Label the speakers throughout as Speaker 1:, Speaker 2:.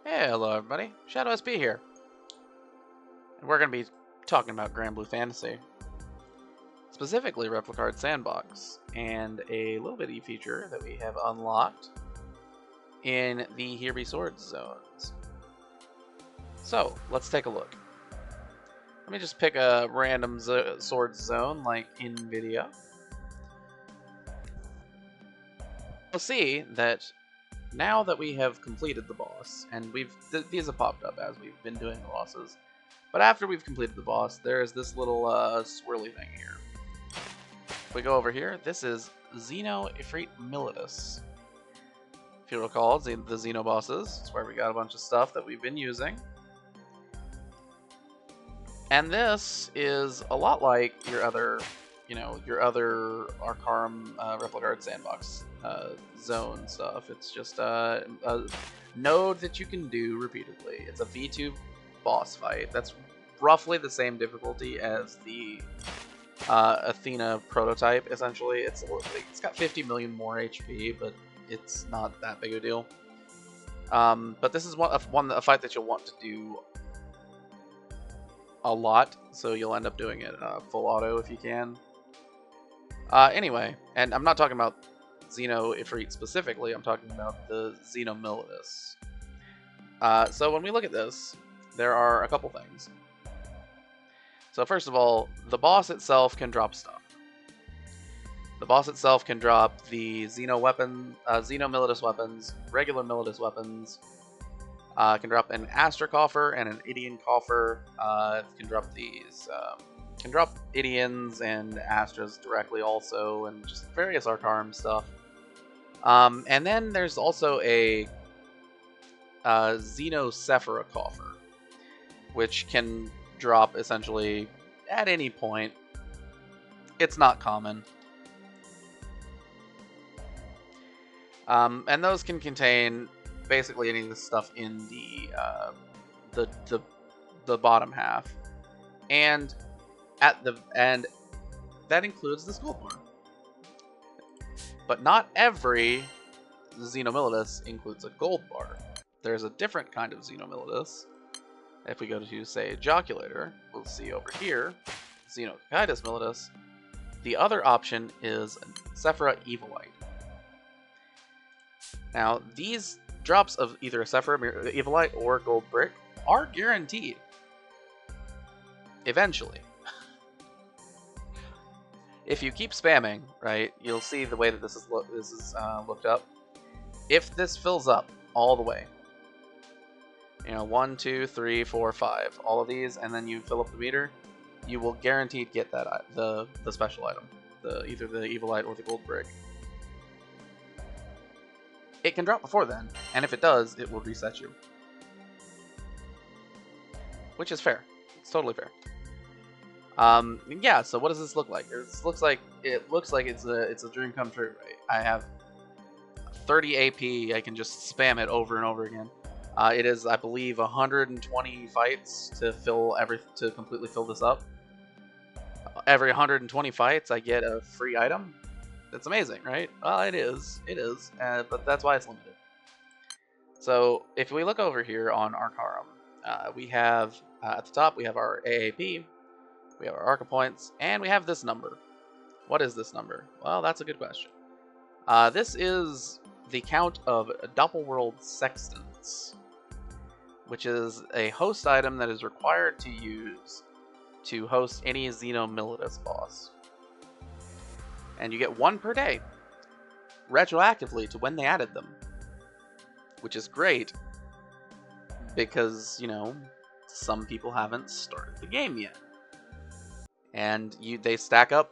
Speaker 1: Hey, hello everybody, Shadow SB here. And we're going to be talking about Granblue Fantasy. Specifically Replicard Sandbox, and a little bitty feature that we have unlocked in the Here Be Swords zones. So, let's take a look. Let me just pick a random swords zone, like in video. We'll see that now that we have completed the boss, and these have popped up as we've been doing the bosses, but after we've completed the boss, there is this little swirly thing here. If we go over here, this is Xeno Militis. If you recall, the Xeno bosses, it's where we got a bunch of stuff that we've been using. And this is a lot like your other Arcarum Replicard Sandbox zone stuff. It's just a node that you can do repeatedly. It's a V2 boss fight. That's roughly the same difficulty as the Athena prototype. Essentially, it's got 50 million more HP, but it's not that big a deal. But this is a fight that you'll want to do a lot, so you'll end up doing it full auto if you can. Anyway, and I'm not talking about Xeno Ifrit specifically, I'm talking about the Xeno Militis. So when we look at this, there are a couple things. So first of all, the boss itself can drop stuff. The boss itself can drop the Xeno Militis weapons, regular Militis weapons. Can drop an Astra coffer and an Idian coffer. Can drop these. Can drop Idians and Astras directly also, and just various Arcarum stuff. And then there's also a Xeno Sephira coffer, which can drop essentially at any point. It's not common. And those can contain basically any of the stuff in the bottom half, and that includes this gold bar. But not every Xeno Militis includes a gold bar. There's a different kind of Xeno Militis. If we go to, say, Joculator, we'll see over here, Xeno Militis. The other option is Sephira Evolite. Now, these drops of either a Sephira Evolite or Gold Brick are guaranteed. Eventually. If you keep spamming, right, you'll see the way that this is looked up. If this fills up all the way, 1, 2, 3, 4, 5, all of these, and then you fill up the meter, you will guaranteed get that the special item, either the Evolite or the Gold Brick. It can drop before then, and if it does, it will reset you. Which is fair. It's totally fair. Yeah, so what does this look like? It looks like it's a dream come true, right? I have 30 AP, I can just spam it over and over again. It is, I believe, 120 fights to completely fill this up. Every 120 fights, I get a free item. That's amazing, right? Well, it is, but that's why it's limited. So if we look over here on Arcarum, we have at the top we have our AAP, we have our Arca points, and we have this number. What is this number? Well, that's a good question. This is the count of Doppelworld Sextants, which is a host item that is required to use to host any Xeno Militis boss. And you get 1 per day, retroactively to when they added them. Which is great, because, some people haven't started the game yet. And they stack up,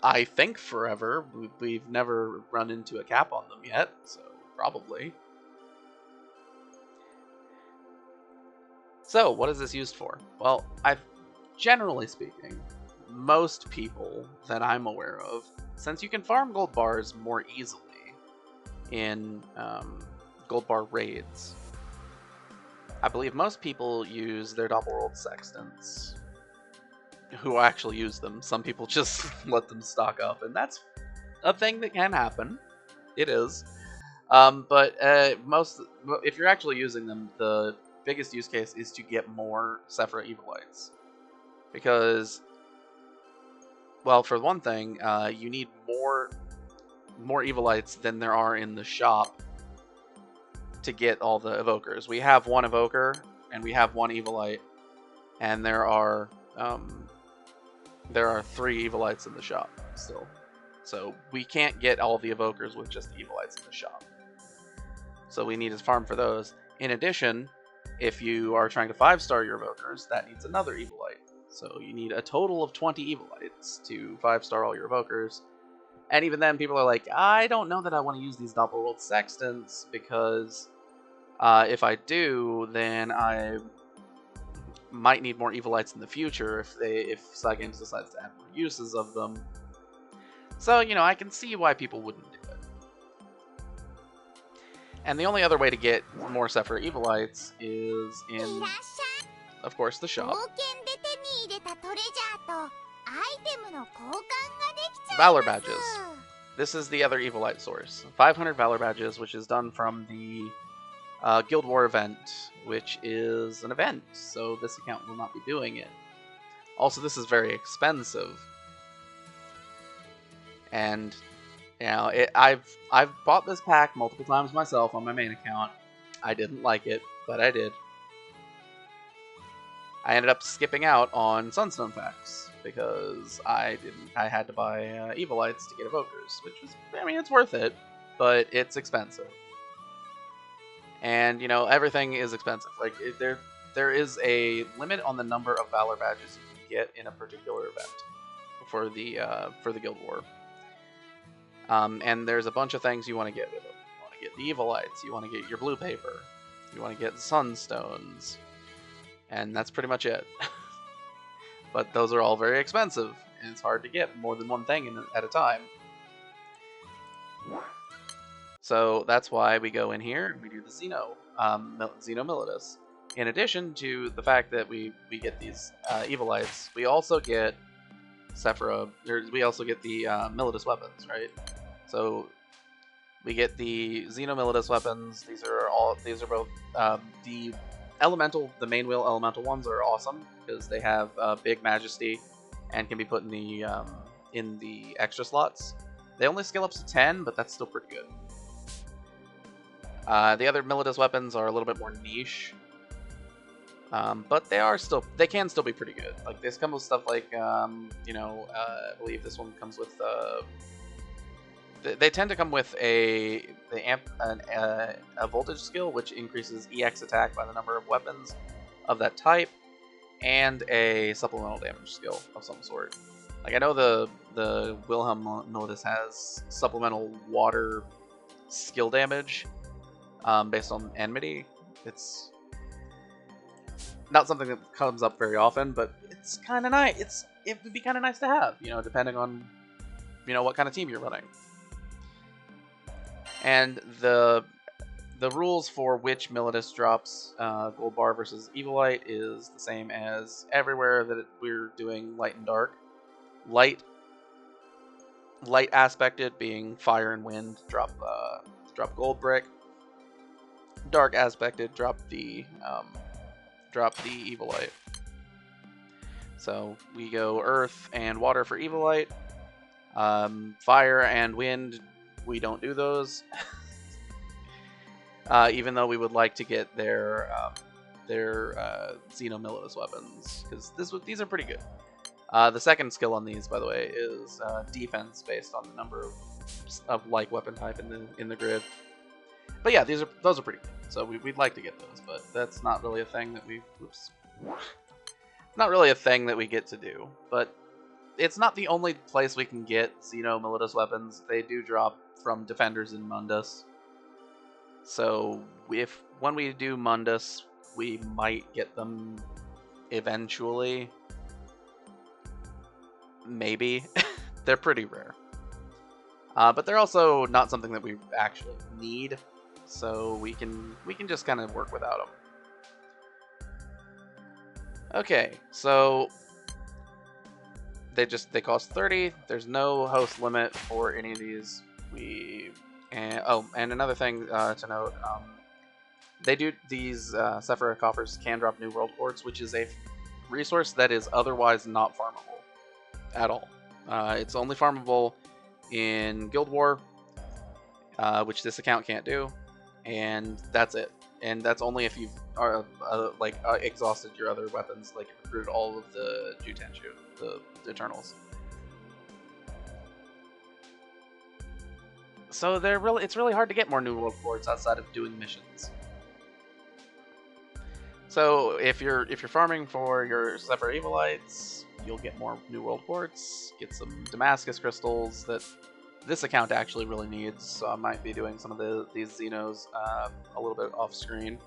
Speaker 1: I think, forever. We've never run into a cap on them yet, so probably. So, what is this used for? Well, generally speaking, most people that I'm aware of, since you can farm gold bars more easily in gold bar raids, I believe most people use their Doppelworld Sextants, who actually use them. Some people just let them stock up, and that's a thing that can happen. It is. But if you're actually using them, the biggest use case is to get more Sephira Evolites. Because, well, for one thing, you need more Evolites than there are in the shop to get all the evokers. We have one evoker, and we have one Evolite, and there are 3 Evolites in the shop still. So we can't get all the evokers with just the Evolites in the shop. So we need to farm for those. In addition, if you are trying to 5-star your evokers, that needs another Evolite. So you need a total of 20 Evolites to 5-star all your evokers. And even then, people are like, I don't know that I want to use these Doppelworld Sextants, because if I do, then I might need more Evolites in the future if Cygames decides to add more uses of them. So, I can see why people wouldn't do it. And the only other way to get more Sephira Evolites is in, of course, the shop. Valor Badges. This is the other Evolite source. 500 Valor Badges, which is done from the Guild War event, which is an event, so this account will not be doing it. Also, this is very expensive. And, I've bought this pack multiple times myself on my main account. I didn't like it, but I did. I ended up skipping out on Sunstone packs because I had to buy Evolites to get evokers, which was, it's worth it, but it's expensive. And everything is expensive. Like there is a limit on the number of Valor Badges you can get in a particular event for the Guild War. And there's a bunch of things you want to get with them. You want to get the Evolites. You want to get your blue paper. You want to get Sunstones. And that's pretty much it. But those are all very expensive, and it's hard to get more than one thing at a time. So that's why we go in here and we do the Xeno Militis. In addition to the fact that we get these Evolites, we also get Sephira, we also get the Militis weapons, right? So we get the Xeno Militis weapons. These are both the main wheel elemental ones are awesome because they have big majesty and can be put in the extra slots. They only scale up to 10, but that's still pretty good. The other Militis weapons are a little bit more niche, but they can still be pretty good. Like this comes with stuff like I believe this one comes with they tend to come with a voltage skill, which increases EX attack by the number of weapons of that type, and a supplemental damage skill of some sort. Like I know the Wilhelm Militis has supplemental water skill damage based on enmity. It's not something that comes up very often, but it's kind of nice. It would be kind of nice to have, depending on what kind of team you're running. And the rules for which Militis drops Gold Bar versus Evolite is the same as everywhere that we're doing Light and Dark. Light aspected being Fire and Wind drop Gold Brick. Dark aspected drop the Evolite. So we go Earth and Water for Evolite. Fire and Wind, we don't do those. Even though we would like to get their Xeno Militis weapons, because these are pretty good. The second skill on these, by the way, is defense based on the number of like weapon type in the grid. But yeah, those are pretty good. So we'd like to get those, but that's not really a thing that not really a thing that we get to do. But it's not the only place we can get Xeno Militis weapons. They do drop from Defenders in Mundus. So when we do Mundus, we might get them eventually. Maybe. They're pretty rare. But they're also not something that we actually need. So we can just kind of work without them. Okay, so they cost 30. There's no host limit for any of these. We And oh, and another thing to note, they do these Sephira coffers can drop new world quartz, which is a resource that is otherwise not farmable at all. It's only farmable in Guild War, which this account can't do, and that's it. And that's only if you've exhausted your other weapons, like recruited all of the Jutenshu, the Eternals. So it's really hard to get more new world quartz outside of doing missions. So if you're farming for your Sephira Evolites, you'll get more new world quartz, get some Damascus crystals that this account actually really needs. So I might be doing some of these Xenos a little bit off screen.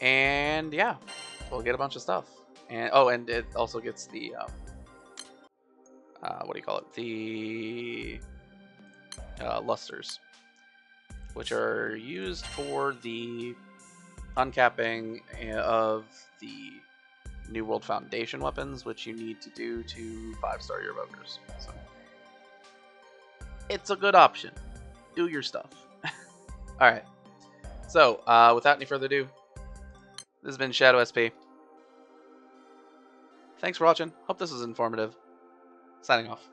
Speaker 1: And yeah, we'll get a bunch of stuff. And oh, and it also gets the what do you call it? The lusters, which are used for the uncapping of the New World Foundation weapons, which you need to do to 5-star your evokers. So it's a good option. Do your stuff. Alright. So, without any further ado, this has been Shadow SP. Thanks for watching. Hope this was informative. Signing off.